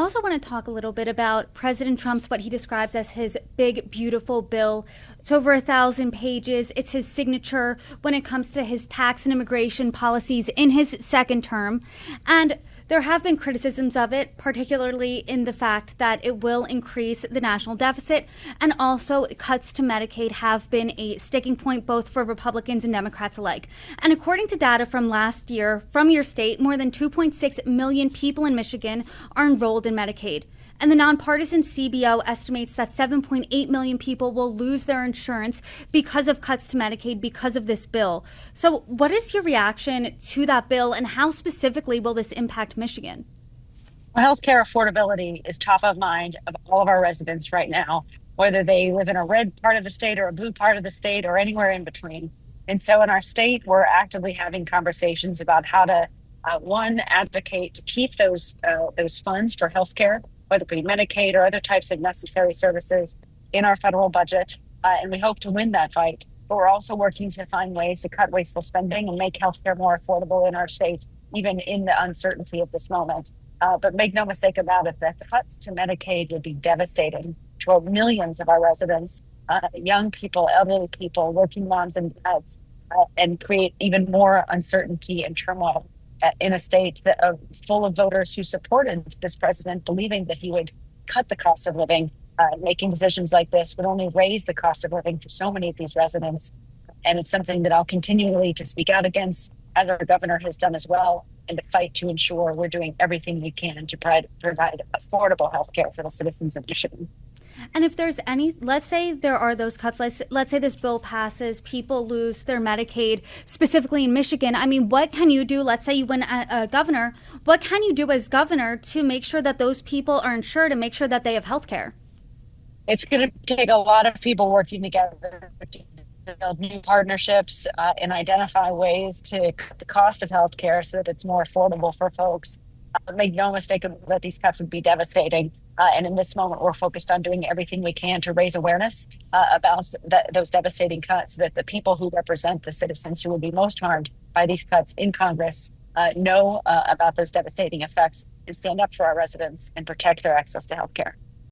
also want to talk a little bit about President Trump's what he describes as his big, beautiful bill. It's over 1,000 pages. It's his signature when it comes to his tax and immigration policies in his second term. And there have been criticisms of it, particularly in the fact that it will increase the national deficit, and also cuts to Medicaid have been a sticking point both for Republicans and Democrats alike. And according to data from last year from your state, more than 2.6 million people in Michigan are enrolled in Medicaid. And the nonpartisan CBO estimates that 7.8 million people will lose their insurance because of cuts to Medicaid because of this bill. So what is your reaction to that bill, and how specifically will this impact Michigan? Well, healthcare affordability is top of mind of all of our residents right now, whether they live in a red part of the state or a blue part of the state or anywhere in between. And so in our state, we're actively having conversations about how to, one, advocate to keep those funds for healthcare, whether it be Medicaid or other types of necessary services in our federal budget. And we hope to win that fight. But we're also working to find ways to cut wasteful spending and make healthcare more affordable in our state, even in the uncertainty of this moment. But make no mistake about it, that the cuts to Medicaid would be devastating to millions of our residents, young people, elderly people, working moms and dads, and create even more uncertainty and turmoil in a state full of voters who supported this president, believing that he would cut the cost of living. Making decisions like this would only raise the cost of living for so many of these residents. And it's something that I'll continually to speak out against, as our governor has done as well, and to fight to ensure we're doing everything we can to provide affordable health care for the citizens of Michigan. And if there's any, let's say there are those cuts, let's say this bill passes, people lose their Medicaid, specifically in Michigan. I mean, what can you do? Let's say you win a governor. What can you do as governor to make sure that those people are insured and make sure that they have health care? It's going to take a lot of people working together to build new partnerships and identify ways to cut the cost of healthcare so that it's more affordable for folks. Make no mistake that these cuts would be devastating. And in this moment, we're focused on doing everything we can to raise awareness about those devastating cuts, so that the people who represent the citizens who will be most harmed by these cuts in Congress know about those devastating effects and stand up for our residents and protect their access to healthcare.